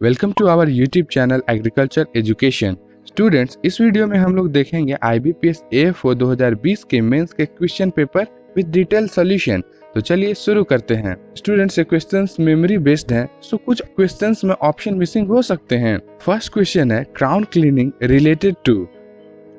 Welcome to our YouTube channel agriculture education. Students, इस video में हम लोग देखेंगे IBPS AFO 2020 के मेंस के question paper with detail solution. तो चलिए शुरू करते हैं। स्टूडेंट्स, ये क्वेश्चंस मेमोरी बेस्ड हैं, सो कुछ क्वेश्चंस में ऑप्शन मिसिंग हो सकते हैं। फर्स्ट क्वेश्चन है crown cleaning related to.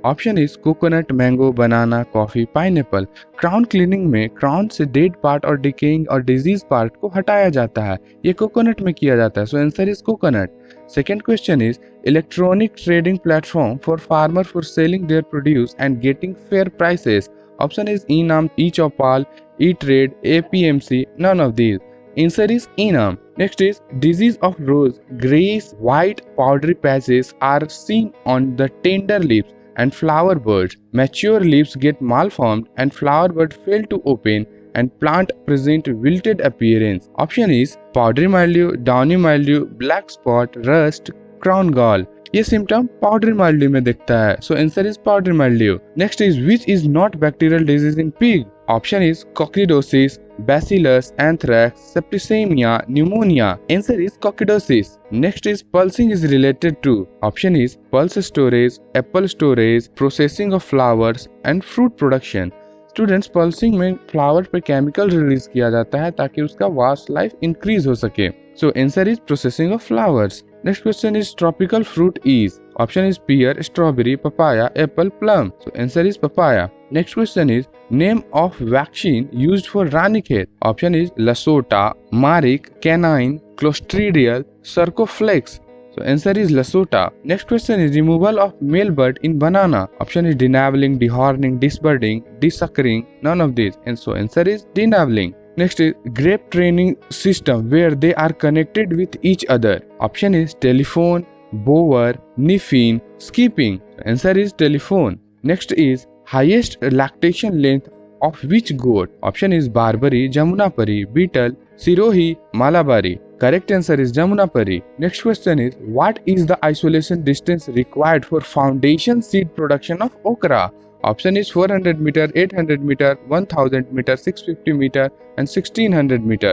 Option is coconut, mango, banana, coffee, pineapple. Crown cleaning में क्राउन से डेड पार्ट और डिकेइंग और डिजीज पार्ट को हटाया जाता है। ये कोकोनट में किया जाता है, so answer is coconut. Second question is electronic trading platform for farmer for selling their produce and getting fair prices. Option is इनाम, ई-चौपाल, ई-ट्रेड, APMC, none of these. Answer is Enam. Next is disease of rose. Grayish white powdery patches are seen on the tender leaves and flower buds. Mature leaves get malformed and flower bud fail to open and plant present wilted appearance. Option is powdery mildew, downy mildew, black spot, rust, crown gall. ये symptom powdery mildew में दिखता है, so answer is powdery mildew. Next is which is not bacterial disease in pig. Option is coccidiosis, bacillus, anthrax, septicaemia, pneumonia. Answer is coccidiosis. Next is pulsing is related to. Option is pulse storage, apple storage, processing of flowers and fruit production. Students, pulsing में flower पे chemical release किया जाता है ताकि उसका vast life increase हो सके, सो answer is processing of flowers. Next question is tropical fruit is. Option is pear, strawberry, papaya, apple, plum. So answer is papaya. Next question is name of vaccine used for ranichet. Option is Lasota, Marik, Canine, Clostridial, Cercoflex. So answer is Lasota. Next question is removal of male bud in banana. Option is denaveling, dehorning, disbudding, desuckering. None of these. And so answer is denaveling. Next is grape training system where they are connected with each other. Option is telephone, bower, niffin, skipping. Answer is telephone. Next is highest lactation length of which goat? Option is Barbary, Jamunapari, Beetle, Sirohi, Malabari. Correct answer is Jamunapari. Next question is what is the isolation distance required for foundation seed production of okra? Option is 400 meter, 800 meter, 1000 meter, 650 meter and 1600 meter.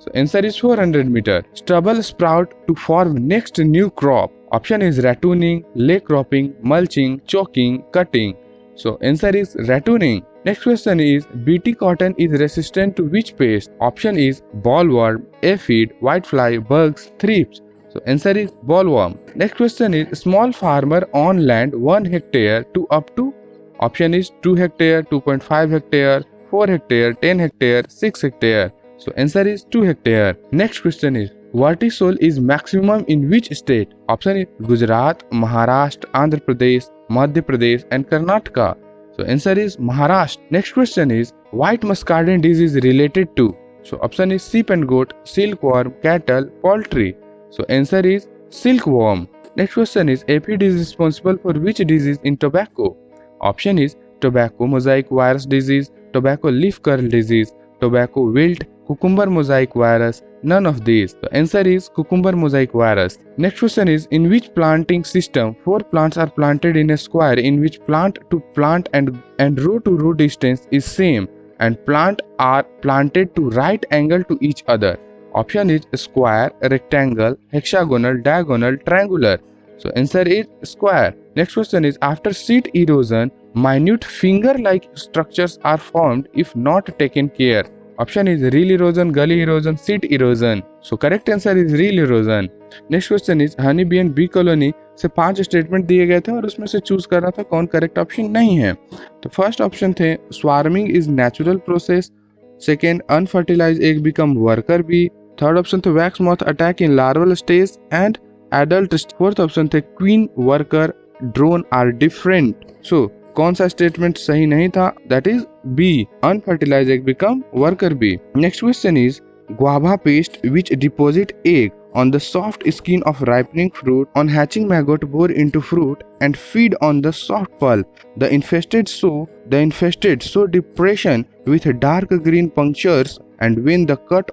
So answer is 400 meter. Stubble sprout to form next new crop. Option is ratooning, lay cropping, mulching, choking, cutting. So answer is ratooning. Next question is BT cotton is resistant to which pest? Option is bollworm, aphid, whitefly, bugs, thrips. So answer is bollworm. Next question is small farmer on land 1 hectare to up to. Option is 2 hectare, 2.5 hectare, 4 hectare, 10 hectare, 6 hectare. So answer is 2 hectare. Next question is cortisol is maximum in which state? Option is Gujarat, Maharashtra, Andhra Pradesh, Madhya Pradesh and Karnataka. So answer is Maharashtra. Next question is white muscardine disease related to. So option is sheep and goat, silkworm, cattle, poultry. So answer is silkworm. Next question is aphid is responsible for which disease in tobacco? Option is tobacco mosaic virus disease, tobacco leaf curl disease, tobacco wilt, cucumber mosaic virus. None of these. The answer is cucumber mosaic virus. Next question is in which planting system 4 plants are planted in a square in which plant to plant and row to row distance is same and plant are planted to right angle to each other. Option is square, rectangle, hexagonal, diagonal, triangular. So answer is square. Next question is after seed erosion, minute finger-like structures are formed if not taken care. Option is reel erosion, gully erosion, seed erosion. So correct answer is reel erosion. Next question is honey bee and bee colony से 5 statement दिए गए थे और उसमें से choose करना था कौन करेक्ट ऑप्शन नहीं है। तो फर्स्ट ऑप्शन थे swarming is natural process, second unfertilize egg become worker bee, third option थे wax moth attack in larval stage and adult, fourth option थे queen worker drone are different. So कौन सा statement सही नहीं था? That is B, unfertilize egg become worker bee. Next question is guava paste which deposit egg on the soft skin of ripening fruit on hatching maggot bore into fruit and feed on the soft pulp. The infested sow depression with dark green punctures and when cut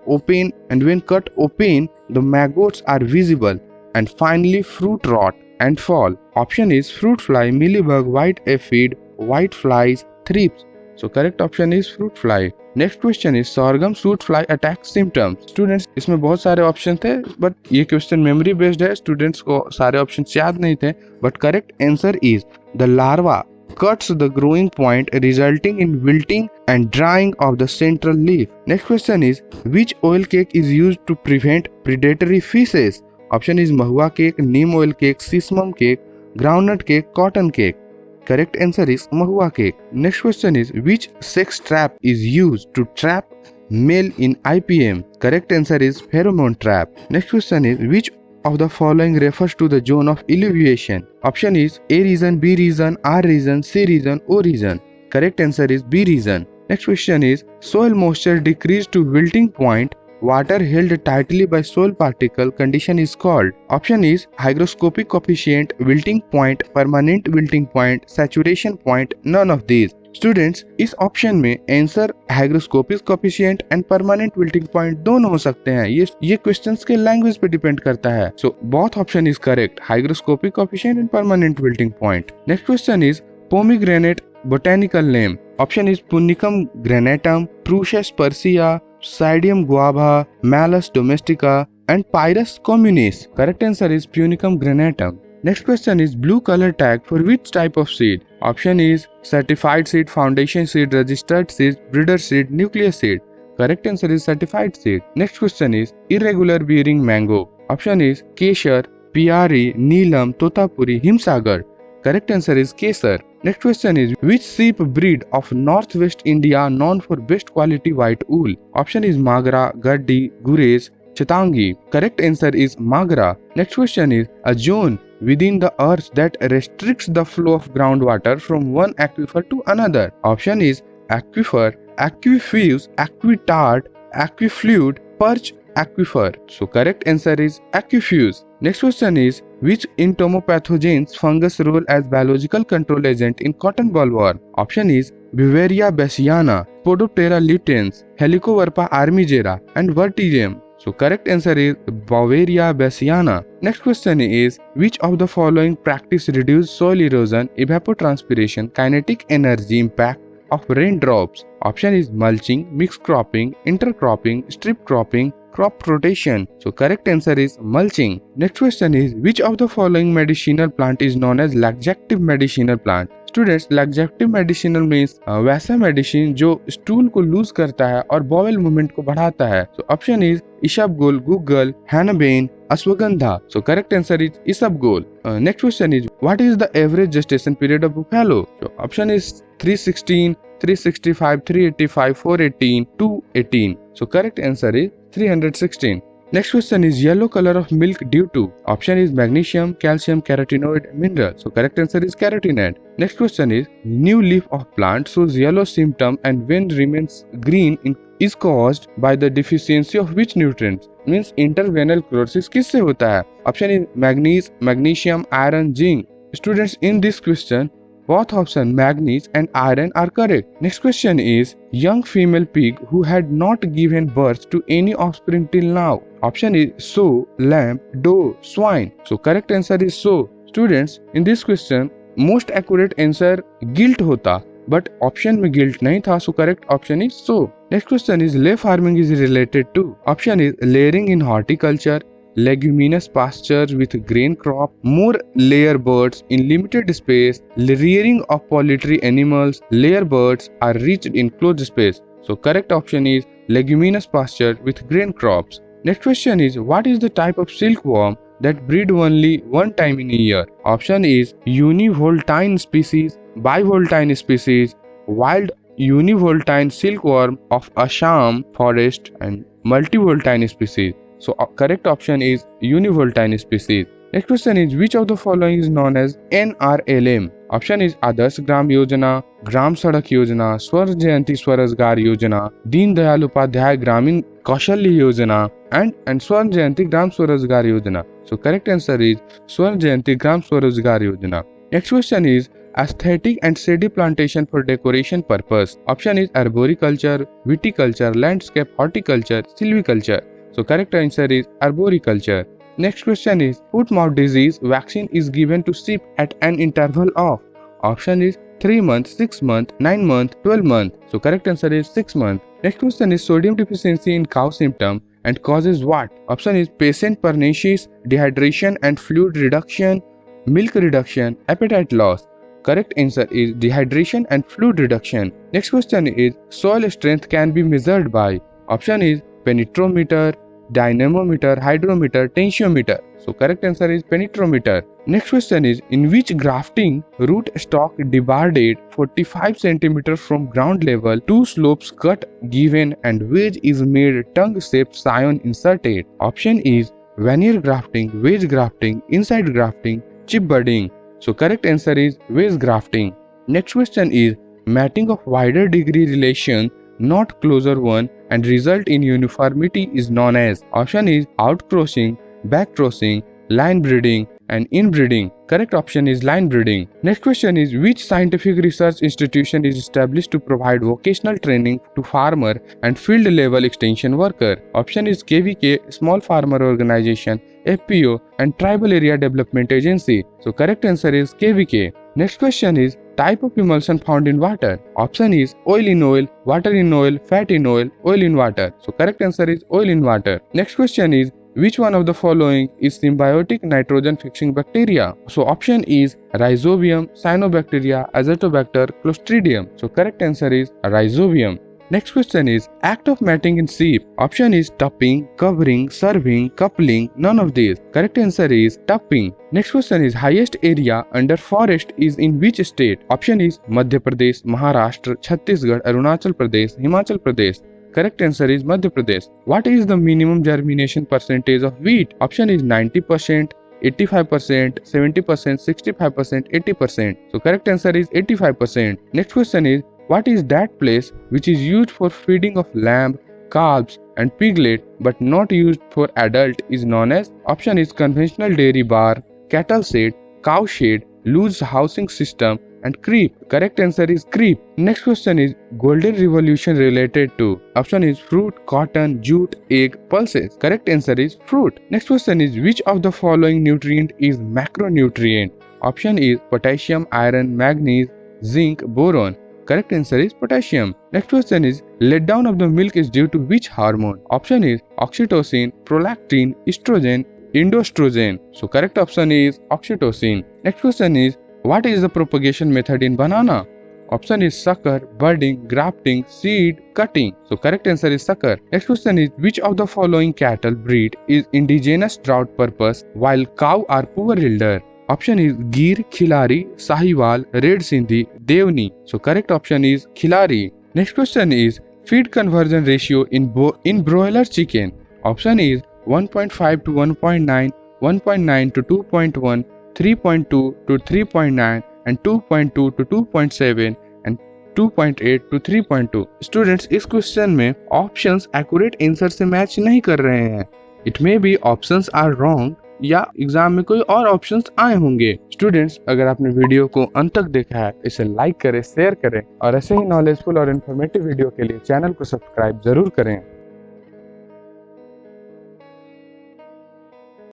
open the maggots are visible and finally fruit rot and fall. Option is fruit fly, mealybug, white aphid, white flies, thrips. So correct option is fruit fly. Next question is sorghum fruit fly attack symptoms. Students, इसमें बहुत सारे option थे but ये question memory based है, students को सारे option याद नहीं थे, but correct answer is the larva cuts the growing point resulting in wilting and drying of the central leaf. Next question is which oil cake is used to prevent predatory fishes? Option is mahua cake, neem oil cake, sesame cake, groundnut cake, cotton cake. Correct answer is mahua cake. Next question is which sex trap is used to trap male in IPM? Correct answer is pheromone trap. Next question is which of the following refers to the zone of elevation? Option is A region, B region, R region, C region, O region. Correct answer is B region. Next question is soil moisture decreased to wilting point, water held tightly by soil particle condition is called. Option is hygroscopic coefficient, wilting point, permanent wilting point, saturation point, none of these. Students, इस option में answer hygroscopic coefficient and permanent wilting point दोनों हो सकते हैं। ये questions के language पे depend करता है। So both option is correct, hygroscopic coefficient and permanent wilting point. Next question is pomegranate botanical name. Option is Punicum granatum, Prussias persea, Psidium guava, Malus domestica, and Pyrus communis. Correct answer is Punicum granatum. Next question is blue color tag for which type of seed? Option is certified seed, foundation seed, registered seed, breeder seed, nucleus seed. Correct answer is certified seed. Next question is irregular bearing mango. Option is Kesar, Piari, Neelam, Totapuri, Himsagar. Correct answer is Kesar. Next question is which sheep breed of northwest India known for best quality white wool? Option is Magra, Gaddi, Gurez, Chitangi. Correct answer is Magra. Next question is a zone within the earth that restricts the flow of groundwater from one aquifer to another. Option is aquifer, aquifers, aquitard, aquifluid, perch, aquifer. So correct answer is aquifers. Next question is which entomopathogens fungus role as biological control agent in cotton bollworm? Option is Beauveria bassiana, Podoptera lutens, Helicoverpa armigera, and Vertigem. So correct answer is Beauveria bassiana. Next question is which of the following practice reduce soil erosion, evapotranspiration, kinetic energy impact of raindrops? Option is mulching, mixed cropping, intercropping, strip cropping, crop rotation. So correct answer is mulching. Next question is which of the following medicinal plant is known as laxative medicinal plant? Students, laxative medicinal means वैसा medicine जो stool को loose करता है और bowel movement को बढ़ाता है। So option is isabgol, guggul, henbane, ashwagandha. So correct answer is isabgol. Next question is what is the average gestation period of buffalo? Option is 316, 365, 385, 418, 218. So correct answer is 316. Next question is yellow color of milk due to? Option is magnesium, calcium, carotenoid, mineral. So correct answer is carotenoid. Next question is new leaf of plant shows yellow symptom and when remains green is caused by the deficiency of which nutrients? Means interveinal chlorosis किससे होता है? Option is manganese, magnesium, iron, zinc. Students, in this question both option manganese and iron are correct. Next question is young female pig who had not given birth to any offspring till now. Option is sow, lamb, doe, swine. So correct answer is sow. Students, in this question most accurate answer guilt होता, but option में guilt नहीं था, so correct option is sow. Next question is lay farming is related to? Option is layering in horticulture, leguminous pastures with grain crop, more layer birds in limited space, rearing of poultry animals, layer birds are reached in closed space. So correct option is leguminous pasture with grain crops. Next question is what is the type of silkworm that breed only one time in a year? Option is univoltine species, bivoltine species, wild univoltine silkworm of Assam forest, and multivoltine species. So correct option is univoltine species. Next question is which of the following is known as NRLM? Option is Adarsh Gram Yojana, Gram Sadak Yojana, Swar Jayanti Swarazgar Yojana, Deen Dayal Upadhyay Gramin Kaushalya Yojana, and Swar Jayanti Gram Swarazgar Yojana. So correct answer is Swar Jayanti Gram Swarazgar Yojana. Next question is aesthetic and shady plantation for decoration purpose. Option is arboriculture, viticulture, landscape horticulture, silviculture. So correct answer is arboriculture. Next question is foot-mouth disease vaccine is given to sheep at an interval of? Option is 3 months, 6 months, 9 months, 12 months. So correct answer is 6 months. Next question is sodium deficiency in cow symptom and causes what? Option is patient pernicious, dehydration and fluid reduction, milk reduction, appetite loss. Correct answer is dehydration and fluid reduction. Next question is soil strength can be measured by. Option is penetrometer, dynamometer, hydrometer, tensiometer. So correct answer is penetrometer. Next question is in which grafting root stock debarred 45 cm from ground level, two slopes cut given and wedge is made tongue shaped scion inserted. Option is veneer grafting, wedge grafting, inside grafting, chip budding. So correct answer is wedge grafting. Next question is matting of wider degree relation, not closer one, and result in uniformity is known as. Option is outcrossing, backcrossing, line breeding, and inbreeding. Correct option is line breeding. Next question is which scientific research institution is established to provide vocational training to farmer and field level extension worker? Option is KVK, Small Farmer Organization, FPO, and Tribal Area Development Agency. So correct answer is KVK. Next question is type of emulsion found in water. Option is oil in oil, water in oil, fat in oil, oil in water. So correct answer is oil in water. Next question is which one of the following is symbiotic nitrogen fixing bacteria? So option is Rhizobium, Cyanobacteria, Azotobacter, Clostridium. So correct answer is Rhizobium. Next question is act of matting in sheep. Option is tupping, covering, serving, coupling, none of these. Correct answer is tupping. Next question is highest area under forest is in which state? Option is Madhya Pradesh, Maharashtra, Chhattisgarh, Arunachal Pradesh, Himachal Pradesh. Correct answer is Madhya Pradesh. What is the minimum germination percentage of wheat? Option is 90%, 85%, 70%, 65%, 80%. So correct answer is 85%. Next question is what is that place which is used for feeding of lamb, calves and piglet but not used for adult is known as? Option is conventional dairy bar, cattle shed, cow shed, loose housing system and creep. Correct answer is creep. Next question is golden revolution related to. Option is fruit, cotton, jute, egg, pulses. Correct answer is fruit. Next question is which of the following nutrient is macronutrient? Option is potassium, iron, manganese, zinc, boron. Correct answer is potassium. Next question is letdown of the milk is due to which hormone? Option is oxytocin, prolactin, estrogen, endostrogen. So correct option is oxytocin. Next question is what is the propagation method in banana? Option is sucker, budding, grafting, seed, cutting. So correct answer is sucker. Next question is which of the following cattle breed is indigenous drought purpose while cow are poor yielder? Option is Gir, Khilari, Sahiwal, Red Sindhi, Devni. So correct option is Khilari. Next question is feed conversion ratio in broiler chicken. Option is 1.5 to 1.9, 1.9 to 2.1, 3.2 to 3.9 and 2.2 to 2.7 and 2.8 to 3.2. Students इस question में options accurate answer से match नहीं कर रहे हैं. It may be options are wrong या exam में कोई और ऑप्शंस आए होंगे. स्टूडेंट्स अगर आपने वीडियो को अंत तक देखा है इसे लाइक करें, शेयर करें और ऐसे ही नॉलेजफुल और इन्फॉर्मेटिव वीडियो के लिए चैनल को सब्सक्राइब जरूर करें.